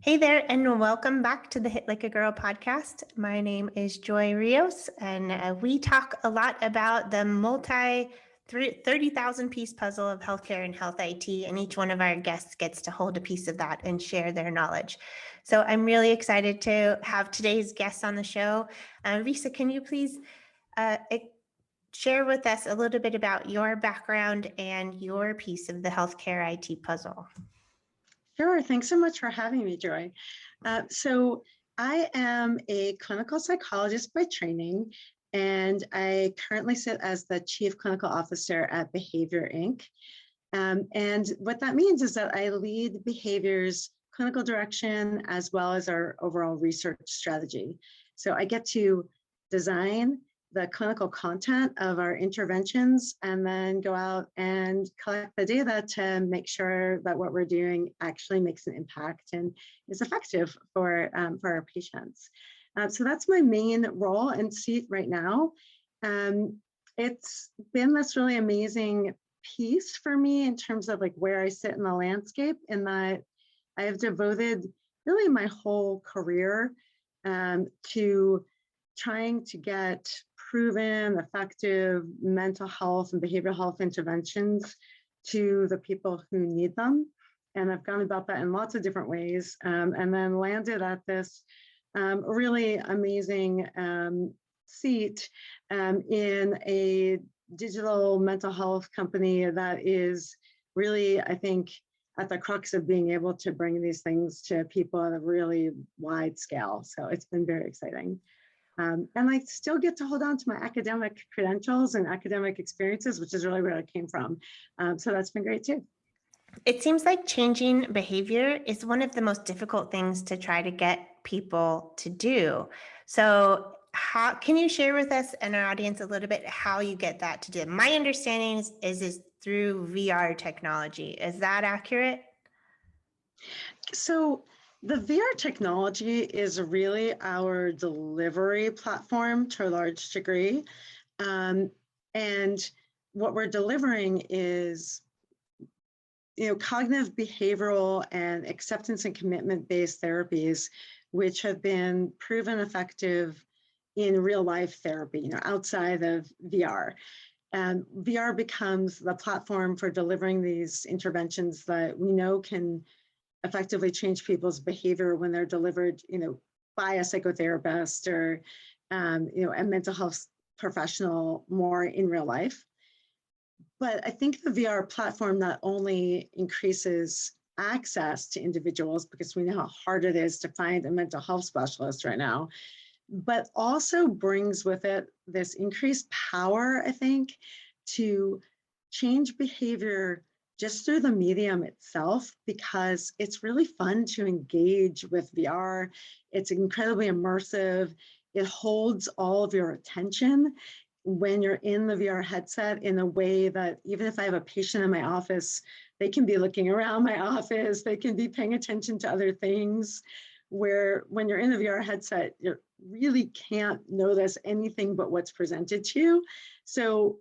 Hey there, and welcome back to the Hit Like a Girl podcast. My name is Joy Rios, and we talk a lot about the 30,000 piece puzzle of healthcare and health IT, and each one of our guests gets to hold a piece of that and share their knowledge. So I'm really excited to have today's guest on the show. Risa, can you please share with us a little bit about your background and your piece of the healthcare IT puzzle? Sure. Thanks so much for having me, Joy. So I am a clinical psychologist by training, and I currently sit as the Chief Clinical Officer at BehaVR Inc. And what that means is that I lead BehaVR's clinical direction as well as our overall research strategy. So I get to design the clinical content of our interventions and then go out and collect the data to make sure that what we're doing actually makes an impact and is effective for our patients. So that's my main role and seat right now. It's been this really amazing piece for me in terms of like where I sit in the landscape, in that I have devoted really my whole career to trying to get proven, effective mental health and behavioral health interventions to the people who need them. And I've gone about that in lots of different ways, and then landed at this really amazing seat in a digital mental health company that is really, I think, at the crux of being able to bring these things to people on a really wide scale. So it's been very exciting. And I still get to hold on to my academic credentials and academic experiences, which is really where I came from. So that's been great too. It seems like changing behavior is one of the most difficult things to try to get people to do. So how can you share with us and our audience a little bit how you get that to do? My understanding is through VR technology. Is that accurate? So the VR technology is really our delivery platform to a large degree. And what we're delivering is cognitive behavioral and acceptance and commitment-based therapies, which have been proven effective in real life therapy, outside of VR. And VR becomes the platform for delivering these interventions that we know can effectively change people's behavior when they're delivered, by a psychotherapist or, a mental health professional more in real life. But I think the VR platform not only increases access to individuals, because we know how hard it is to find a mental health specialist right now, but also brings with it this increased power, I think, to change behavior just through the medium itself, because it's really fun to engage with VR. It's incredibly immersive. It holds all of your attention when you're in the VR headset in a way that even if I have a patient in my office, they can be looking around my office, they can be paying attention to other things, where when you're in the VR headset, you really can't notice anything but what's presented to you. So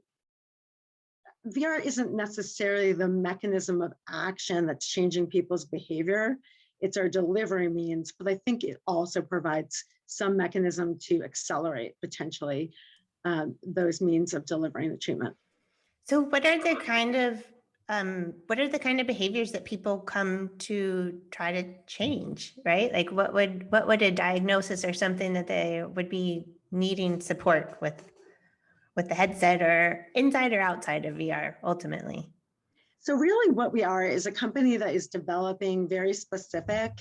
VR isn't necessarily the mechanism of action that's changing people's behavior. It's our delivery means, but I think it also provides some mechanism to accelerate potentially those means of delivering the treatment. So what are the kind of behaviors that people come to try to change, right? Like what would a diagnosis or something that they would be needing support with the headset, or inside or outside of VR ultimately? So really what we are is a company that is developing very specific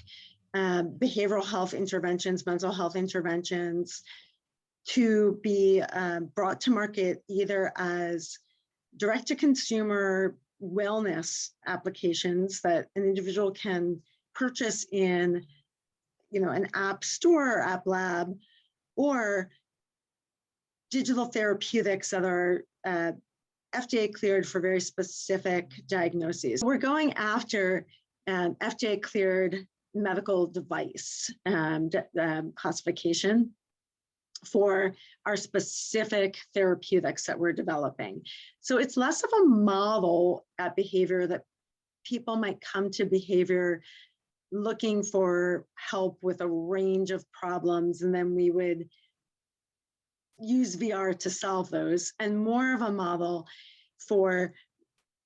behavioral health interventions, mental health interventions to be brought to market either as direct-to-consumer wellness applications that an individual can purchase in an app store or app lab, or digital therapeutics that are FDA cleared for very specific diagnoses. We're going after FDA cleared medical device classification for our specific therapeutics that we're developing. So it's less of a model at BehaVR that people might come to BehaVR looking for help with a range of problems, and then we would use VR to solve those, and more of a model for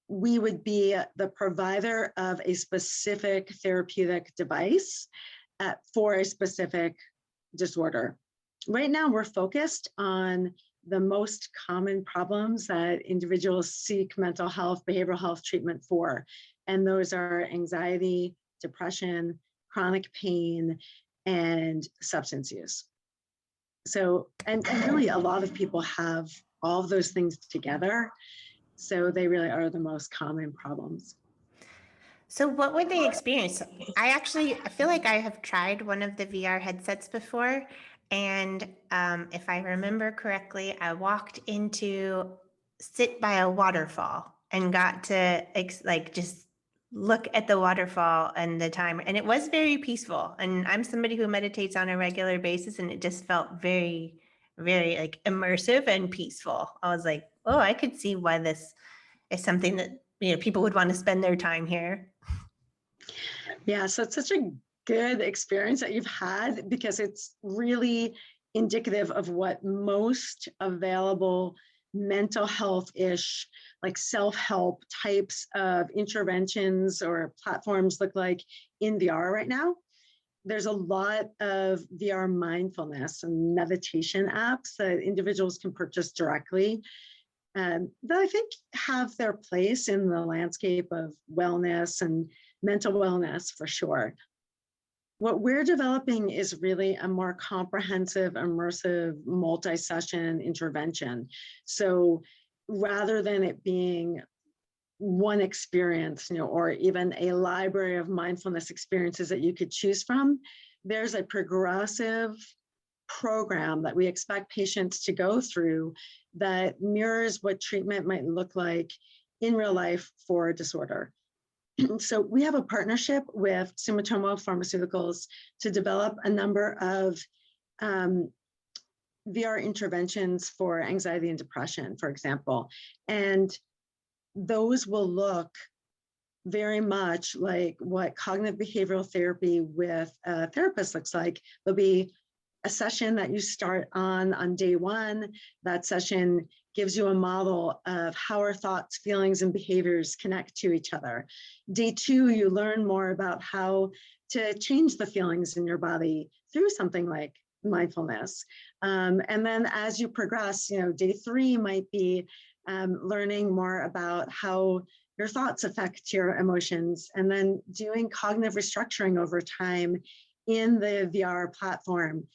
we would be the provider of a specific therapeutic device for a specific disorder. Right now, we're focused on the most common problems that individuals seek mental health, behavioral health treatment for. And those are anxiety, depression, chronic pain, and substance use. So, and really a lot of people have all of those things together. So they really are the most common problems. So what would they experience? I feel like I have tried one of the VR headsets before. And if I remember correctly, I walked into sit by a waterfall and got to like just look at the waterfall and the timer. And it was very peaceful. And I'm somebody who meditates on a regular basis, and it just felt very, very like immersive and peaceful. I was like, oh, I could see why this is something that, you know, people would want to spend their time here. Yeah, so it's such a good experience that you've had, because it's really indicative of what most available mental health-ish, like self-help types of interventions or platforms look like in VR right now. There's a lot of VR mindfulness and meditation apps that individuals can purchase directly, that I think have their place in the landscape of wellness and mental wellness for sure. What we're developing is really a more comprehensive, immersive, multi-session intervention. So rather than it being one experience, you know, or even a library of mindfulness experiences that you could choose from, there's a progressive program that we expect patients to go through that mirrors what treatment might look like in real life for a disorder. So we have a partnership with Sumitomo Pharmaceuticals to develop a number of VR interventions for anxiety and depression, for example. And those will look very much like what cognitive behavioral therapy with a therapist looks like. There'll be a session that you start on day one. That session gives you a model of how our thoughts, feelings, and behaviors connect to each other. Day two, you learn more about how to change the feelings in your body through something like mindfulness. And then as you progress, you know, day three might be learning more about how your thoughts affect your emotions, and then doing cognitive restructuring over time in the VR platform.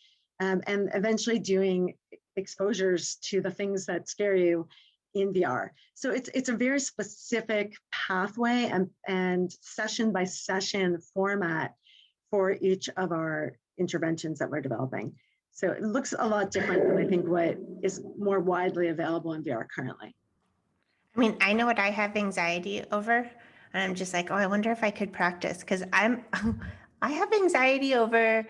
And eventually doing exposures to the things that scare you in VR. So it's a very specific pathway and session by session format for each of our interventions that we're developing. So it looks a lot different than I think what is more widely available in VR currently. I mean, I know what I have anxiety over, and I'm just like, oh, I wonder if I could practice, because I have anxiety over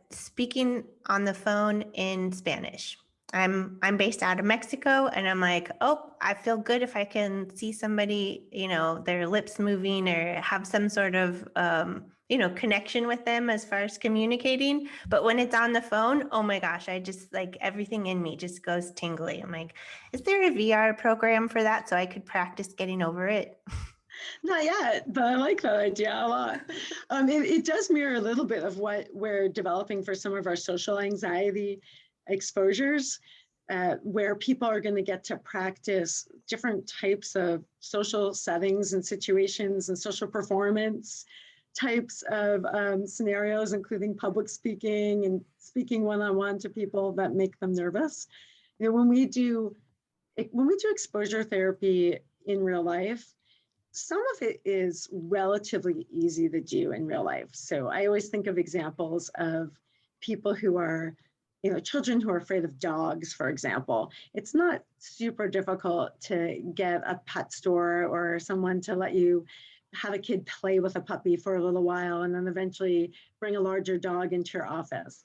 speaking on the phone in Spanish. I'm based out of Mexico, and I'm like, oh, I feel good if I can see somebody, you know, their lips moving or have some sort of you know, connection with them as far as communicating. But when it's on the phone, oh my gosh, I just like everything in me just goes tingly. I'm like, is there a VR program for that so I could practice getting over it? Not yet, but I like that idea a lot. It does mirror a little bit of what we're developing for some of our social anxiety exposures, where people are going to get to practice different types of social settings and situations and social performance types of scenarios, including public speaking and speaking one-on-one to people that make them nervous. You know, when we do exposure therapy in real life, some of it is relatively easy to do in real life. So I always think of examples of people who are, you know, children who are afraid of dogs, for example. It's not super difficult to get a pet store or someone to let you have a kid play with a puppy for a little while and then eventually bring a larger dog into your office.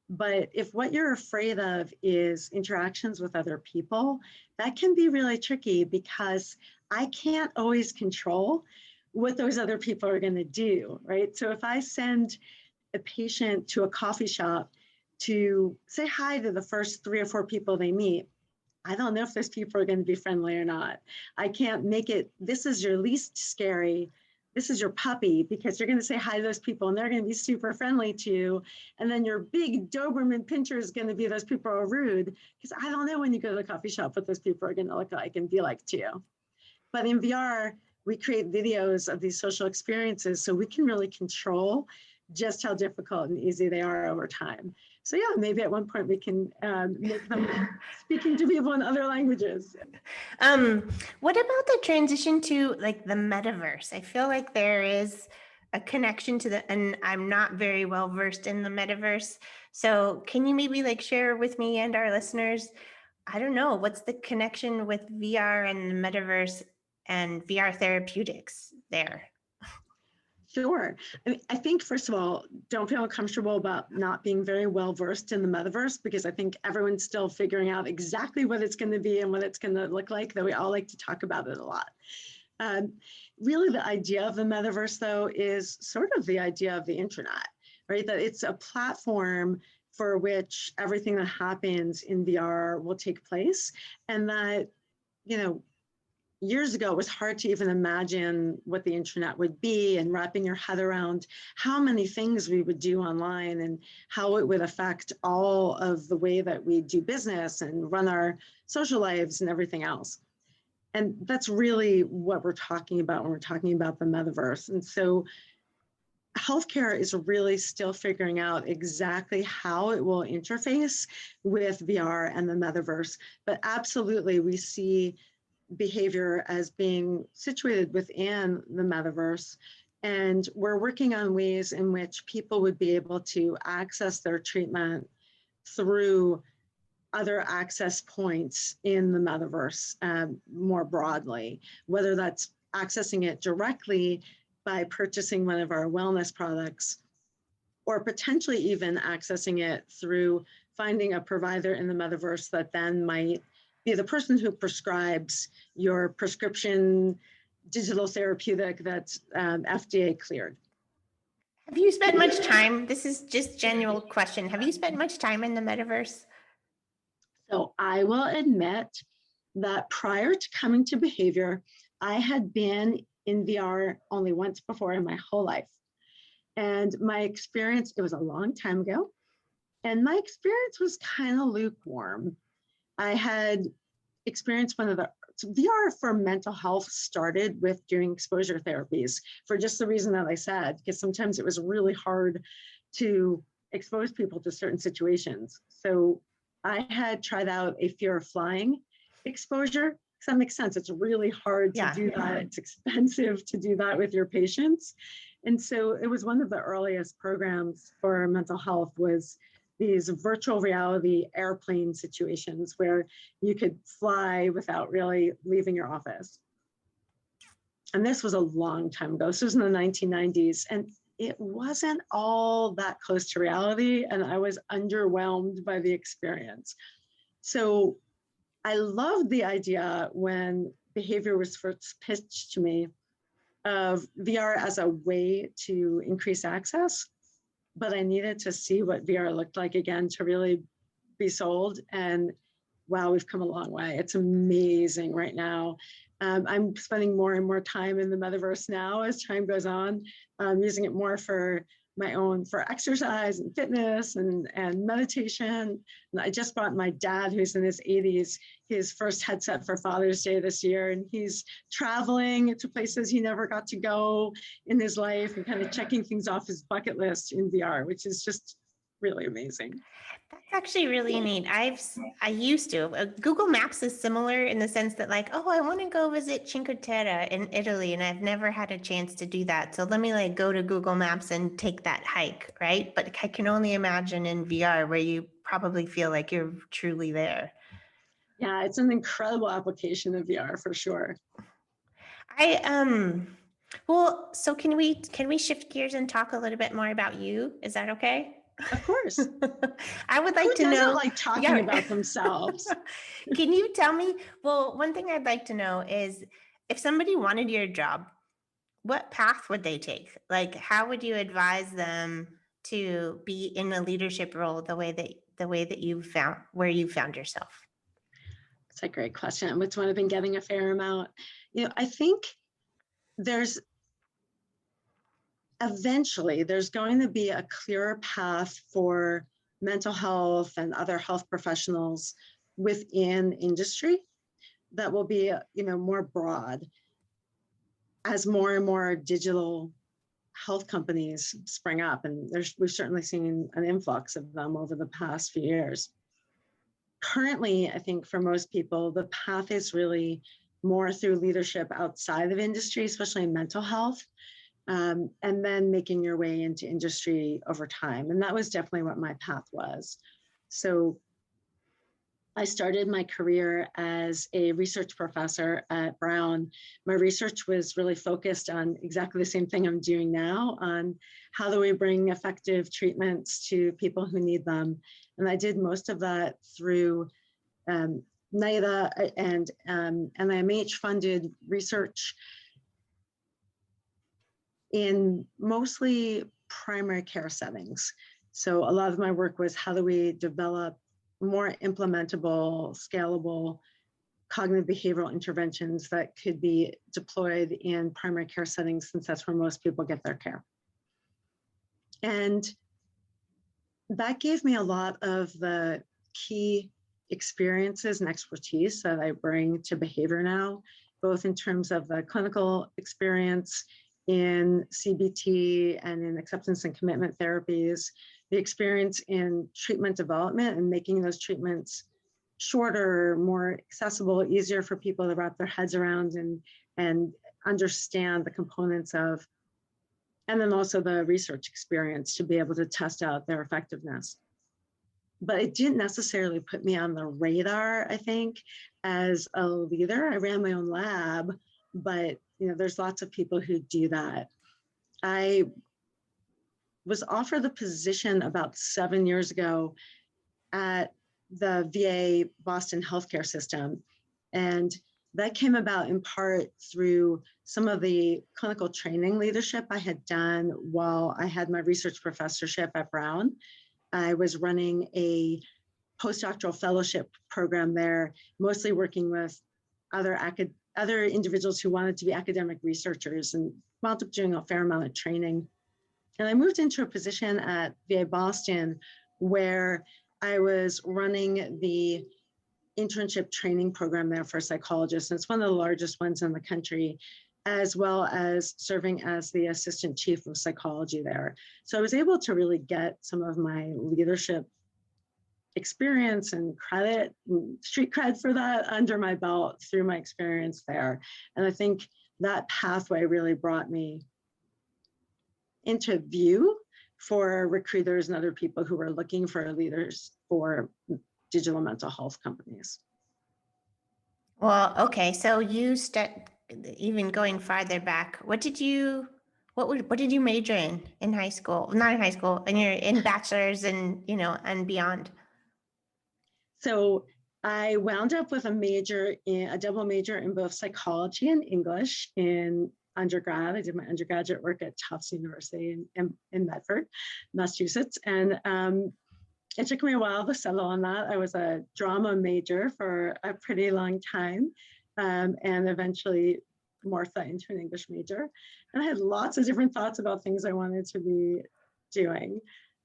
But if what you're afraid of is interactions with other people, that can be really tricky, because I can't always control what those other people are going to do, right? So if I send a patient to a coffee shop to say hi to the first 3 or 4 people they meet, I don't know if those people are going to be friendly or not. I can't make it, this is your least scary, this is your puppy, because you're going to say hi to those people and they're going to be super friendly to you. And then your big Doberman pincher is going to be those people who are rude, because I don't know when you go to the coffee shop what those people are going to look like and be like to you. But in VR, we create videos of these social experiences so we can really control just how difficult and easy they are over time. So yeah, maybe at one point we can make them speaking to people in other languages. What about the transition to like the metaverse? I feel like there is a connection to the, and I'm not very well versed in the metaverse. So can you maybe like share with me and our listeners, I don't know, what's the connection with VR and the metaverse and VR therapeutics there? Sure. I think, first of all, don't feel uncomfortable about not being very well versed in the metaverse, because I think everyone's still figuring out exactly what it's going to be and what it's going to look like, though we all like to talk about it a lot. Really, the idea of the metaverse, though, is sort of the idea of the internet, right? That it's a platform for which everything that happens in VR will take place. And that, you know, years ago, it was hard to even imagine what the internet would be, and wrapping your head around how many things we would do online and how it would affect all of the way that we do business and run our social lives and everything else. And that's really what we're talking about when we're talking about the metaverse. And so healthcare is really still figuring out exactly how it will interface with VR and the metaverse. But absolutely, we see behavior as being situated within the metaverse. And we're working on ways in which people would be able to access their treatment through other access points in the metaverse more broadly, whether that's accessing it directly by purchasing one of our wellness products, or potentially even accessing it through finding a provider in the metaverse that then might be the person who prescribes your prescription digital therapeutic that's FDA cleared. Have you spent much time? This is just general question. Have you spent much time in the metaverse? So I will admit that prior to coming to BehaVR, I had been in VR only once before in my whole life. And my experience, it was a long time ago, and my experience was kind of lukewarm. I had experienced one of the VR for mental health started with doing exposure therapies for just the reason that I said, because sometimes it was really hard to expose people to certain situations. So I had tried out a fear of flying exposure. Does that make sense? It's really hard to do that. It's expensive to do that with your patients. And so it was one of the earliest programs for mental health, was these virtual reality airplane situations where you could fly without really leaving your office. And this was a long time ago. This was in the 1990s. And it wasn't all that close to reality. And I was underwhelmed by the experience. So I loved the idea when BehaVR was first pitched to me of VR as a way to increase access. But I needed to see what VR looked like again to really be sold. And wow, we've come a long way. It's amazing right now. I'm spending more and more time in the metaverse now as time goes on, using it more for my own, for exercise and fitness and meditation. And I just bought my dad, who's in his 80s, his first headset for Father's Day this year. And he's traveling to places he never got to go in his life and kind of checking things off his bucket list in VR, which is just really amazing. That's actually really neat. I used to. Google Maps is similar in the sense that like, oh, I want to go visit Cinque Terre in Italy, and I've never had a chance to do that. So let me like go to Google Maps and take that hike, right? But I can only imagine in VR where you probably feel like you're truly there. Yeah, it's an incredible application of VR for sure. Well, so can we shift gears and talk a little bit more about you? Is that okay? Of course. I would like Who to know. doesn't like talking about themselves? Can you tell me? Well, one thing I'd like to know is if somebody wanted your job, what path would they take? Like, how would you advise them to be in a leadership role the way that you found where you found yourself? It's a great question. Which one I've been getting a fair amount. I think there's eventually there's going to be a clearer path for mental health and other health professionals within industry that will be more broad as more and more digital health companies spring up, and we've certainly seen an influx of them over the past few years. Currently, I think for most people the path is really more through leadership outside of industry, especially in mental health, and then making your way into industry over time. And that was definitely what my path was. So I started my career as a research professor at Brown. My research was really focused on exactly the same thing I'm doing now, on how do we bring effective treatments to people who need them. And I did most of that through NIDA and NIMH-funded research in mostly primary care settings. So a lot of my work was how do we develop more implementable, scalable cognitive behavioral interventions that could be deployed in primary care settings, since that's where most people get their care. And that gave me a lot of the key experiences and expertise that I bring to behavior now, both in terms of the clinical experience in CBT and in acceptance and commitment therapies, the experience in treatment development and making those treatments shorter, more accessible, easier for people to wrap their heads around and understand the components of, and then also the research experience to be able to test out their effectiveness. But it didn't necessarily put me on the radar, I think, as a leader. I ran my own lab, but there's lots of people who do that. I was offered the position about 7 years ago at the VA Boston healthcare system. And that came about in part through some of the clinical training leadership I had done while I had my research professorship at Brown. I was running a postdoctoral fellowship program there, mostly working with other individuals who wanted to be academic researchers, and wound up doing a fair amount of training. And I moved into a position at VA Boston where I was running the internship training program there for psychologists. And it's one of the largest ones in the country, as well as serving as the assistant chief of psychology there. So I was able to really get some of my leadership experience and credit, and street cred for that under my belt through my experience there. And I think that pathway really brought me into view for recruiters and other people who were looking for leaders for digital mental health companies. Well, okay. So even going farther back, what did you major in high school? Not in high school, and you're in bachelor's and and beyond. So I wound up with a double major in both psychology and English in undergrad. I did my undergraduate work at Tufts University in Medford, Massachusetts. And it took me a while to settle on that. I was a drama major for a pretty long time, and eventually morphed that into an English major. And I had lots of different thoughts about things I wanted to be doing.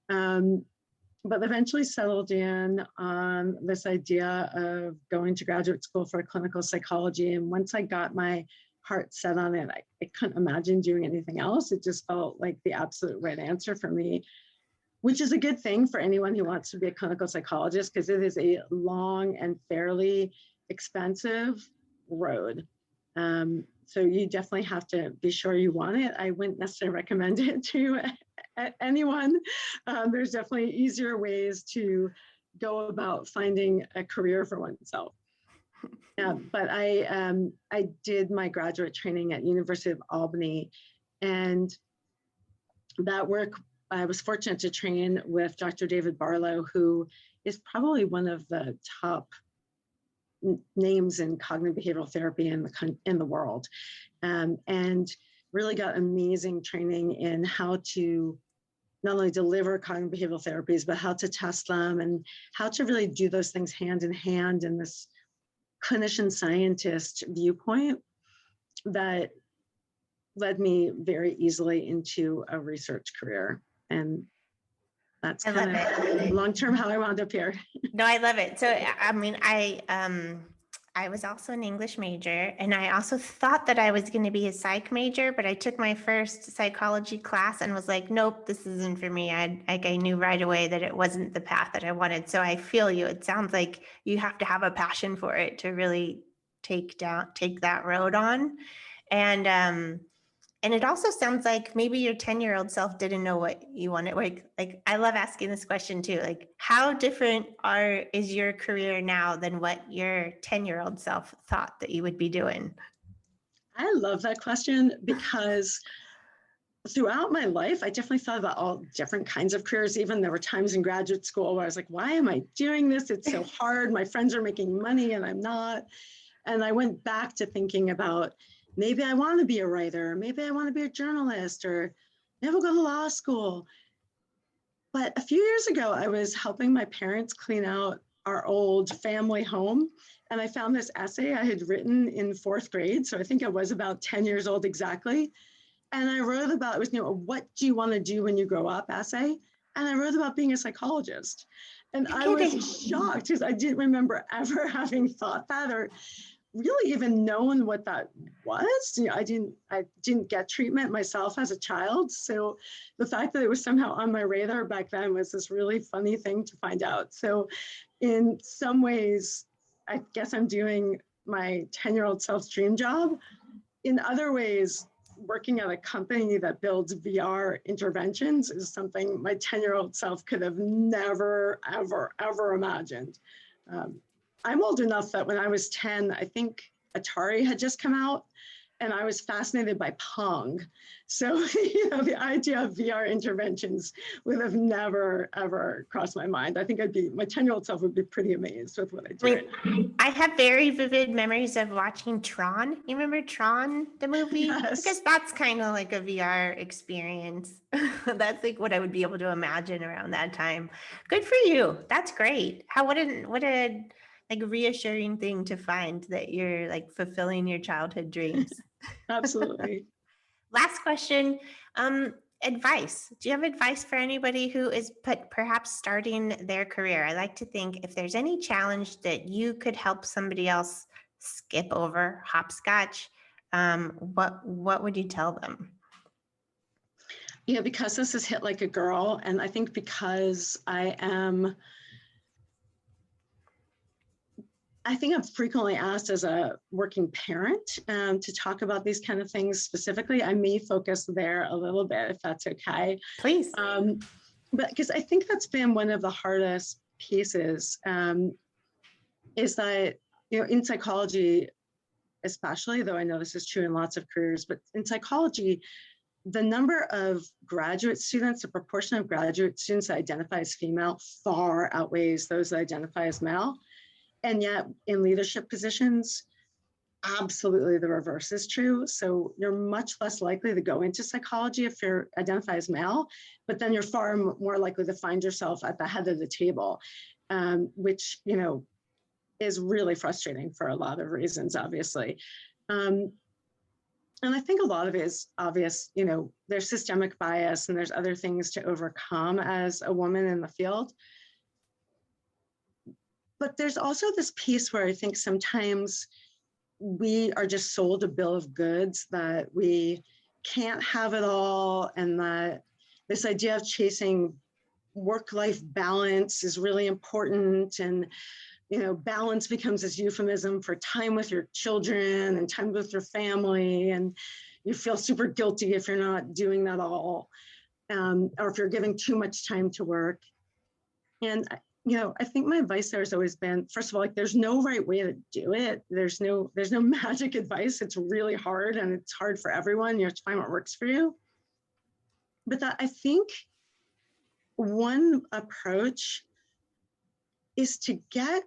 But eventually settled in on this idea of going to graduate school for clinical psychology. And once I got my heart set on it, I couldn't imagine doing anything else. It just felt like the absolute right answer for me, which is a good thing for anyone who wants to be a clinical psychologist, because it is a long and fairly expensive road. So you definitely have to be sure you want it. I wouldn't necessarily recommend it to anyone. There's definitely easier ways to go about finding a career for oneself. But I did my graduate training at University of Albany, and that work, I was fortunate to train with Dr. David Barlow, who is probably one of the top names in cognitive behavioral therapy in the world. And really got amazing training in how to not only deliver cognitive behavioral therapies, but how to test them and how to really do those things hand in hand in this clinician scientist viewpoint that led me very easily into a research career. And that's I love kind of it. long-term how I wound up here. No, I love it. So, I mean, I was also an English major, and I also thought that I was going to be a psych major, but I took my first psychology class and was like, nope, this isn't for me. I knew right away that it wasn't the path that I wanted. So I feel you. It sounds like you have to have a passion for it to really take that road on. And and it also sounds like maybe your 10-year-old self didn't know what you wanted. Like I love asking this question too. Like, how different is your career now than what your 10-year-old self thought that you would be doing? I love that question because throughout my life, I definitely thought about all different kinds of careers. Even there were times in graduate school where I was like, why am I doing this? It's so hard. My friends are making money and I'm not. And I went back to thinking about maybe I want to be a writer, maybe I want to be a journalist, or maybe I'll go to law school. But a few years ago, I was helping my parents clean out our old family home. And I found this essay I had written in fourth grade. So I think I was about 10 years old exactly. And I wrote about, it was, what do you want to do when you grow up essay? And I wrote about being a psychologist. And You're I kidding. was shocked because I didn't remember ever having thought that or really even known what that was. I didn't get treatment myself as a child. So the fact that it was somehow on my radar back then was this really funny thing to find out. So in some ways, I guess I'm doing my 10-year-old self's dream job. In other ways, working at a company that builds VR interventions is something my 10-year-old self could have never, ever, ever imagined. I'm old enough that when I was 10, I think Atari had just come out and I was fascinated by Pong. So, the idea of VR interventions would have never, ever crossed my mind. I think my 10-year-old self would be pretty amazed with what I do. I have very vivid memories of watching Tron. You remember Tron, the movie? Yes. Because that's kind of like a VR experience. That's like what I would be able to imagine around that time. Good for you. That's great. What a like reassuring thing to find that you're like fulfilling your childhood dreams. Absolutely. Last question. Advice. Do you have advice for anybody who is perhaps starting their career? I like to think if there's any challenge that you could help somebody else skip over, hopscotch, what would you tell them? Yeah, because this has hit like a girl, and I think because I'm frequently asked as a working parent to talk about these kind of things specifically. I may focus there a little bit, if that's okay. Please. But because I think that's been one of the hardest pieces is that, in psychology, especially, though I know this is true in lots of careers, but in psychology, the number of graduate students, the proportion of graduate students that identify as female far outweighs those that identify as male. And yet in leadership positions, absolutely the reverse is true. So you're much less likely to go into psychology if you're identified as male, but then you're far more likely to find yourself at the head of the table, which, is really frustrating for a lot of reasons, obviously. And I think a lot of it is obvious, there's systemic bias and there's other things to overcome as a woman in the field. But there's also this piece where I think sometimes we are just sold a bill of goods that we can't have it all, and that this idea of chasing work-life balance is really important. And balance becomes this euphemism for time with your children and time with your family. And you feel super guilty if you're not doing that all, or if you're giving too much time to work. And, I think my advice there has always been, first of all, like, there's no right way to do it. There's no magic advice. It's really hard, and it's hard for everyone. You have to find what works for you. But that, I think one approach is to get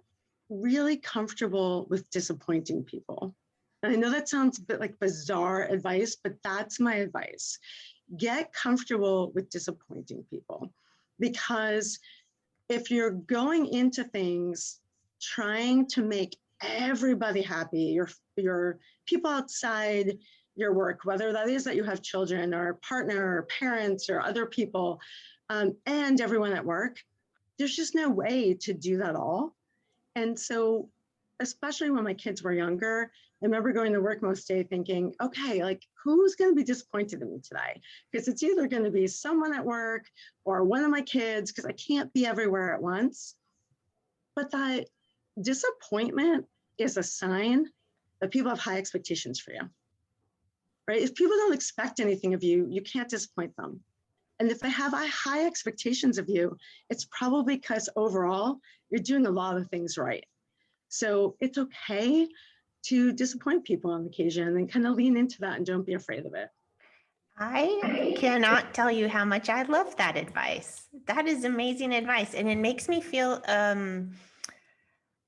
really comfortable with disappointing people. And I know that sounds a bit like bizarre advice, but that's my advice. Get comfortable with disappointing people, because if you're going into things trying to make everybody happy, your people outside your work, whether that is that you have children or a partner or parents or other people, and everyone at work, there's just no way to do that all. And so, especially when my kids were younger, I remember going to work most day thinking, okay, like who's going to be disappointed in me today? Because it's either going to be someone at work or one of my kids, because I can't be everywhere at once. But that disappointment is a sign that people have high expectations for you, right? If people don't expect anything of you, you can't disappoint them. And if they have high expectations of you, it's probably because overall you're doing a lot of things right. So it's okay to disappoint people on occasion and kind of lean into that and don't be afraid of it. I cannot tell you how much I love that advice. That is amazing advice. And it makes me feel,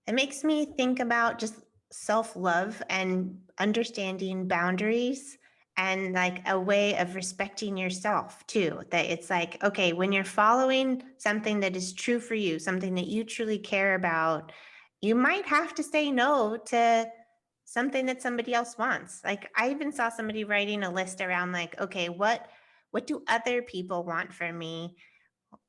it makes me think about just self-love and understanding boundaries and like a way of respecting yourself too. That it's like, okay, when you're following something that is true for you, something that you truly care about, you might have to say no to something that somebody else wants. Like I even saw somebody writing a list around like, okay, what do other people want from me?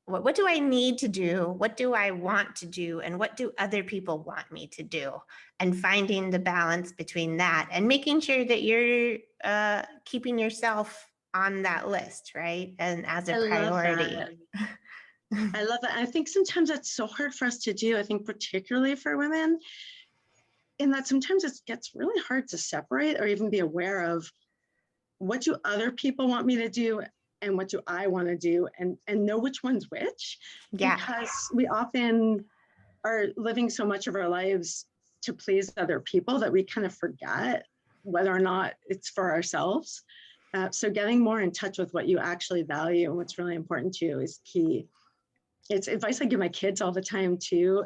What do I need to do? What do I want to do? And what do other people want me to do? And finding the balance between that and making sure that you're keeping yourself on that list, right? And as a I love priority. that. I love that. I think sometimes that's so hard for us to do. I think particularly for women, in that sometimes it gets really hard to separate or even be aware of what do other people want me to do and what do I want to do, and know which one's which, Yeah. because we often are living so much of our lives to please other people that we kind of forget whether or not it's for ourselves. So getting more in touch with what you actually value and what's really important to you is key. It's advice I give my kids all the time too.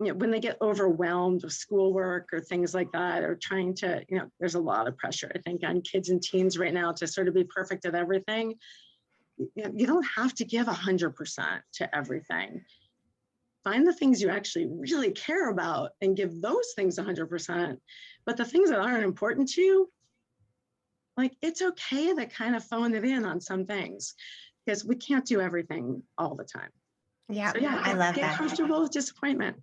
When they get overwhelmed with schoolwork or things like that, or trying to, there's a lot of pressure, I think, on kids and teens right now to sort of be perfect at everything. You don't have to give 100% to everything. Find the things you actually really care about and give those things 100%. But the things that aren't important to you, like it's okay to kind of phone it in on some things, because we can't do everything all the time. Yeah. So yeah, I love get that. comfortable with disappointment.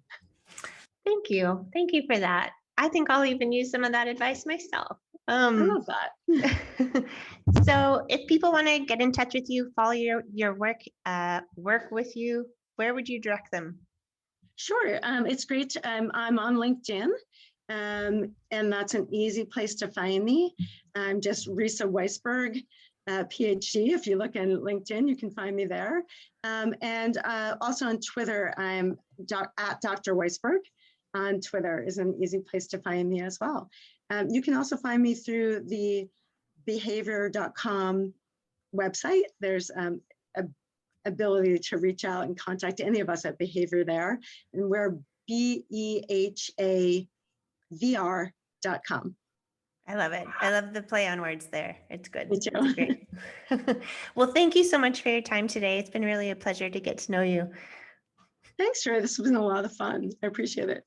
Thank you. Thank you for that. I think I'll even use some of that advice myself. I love that. So if people want to get in touch with you, follow your work, work with you, where would you direct them? Sure. It's great. I'm on LinkedIn, and that's an easy place to find me. I'm just Risa Weisberg, Ph.D. If you look in LinkedIn, you can find me there. And also on Twitter, I'm at Dr. Weisberg. On Twitter is an easy place to find me as well. You can also find me through the BehaVR.com website. There's a ability to reach out and contact any of us at BehaVR there. And we're BehaVR.com. I love it. I love the play on words there. It's good. Me too. It's great. Well, thank you so much for your time today. It's been really a pleasure to get to know you. Thanks, Troy. This has been a lot of fun. I appreciate it.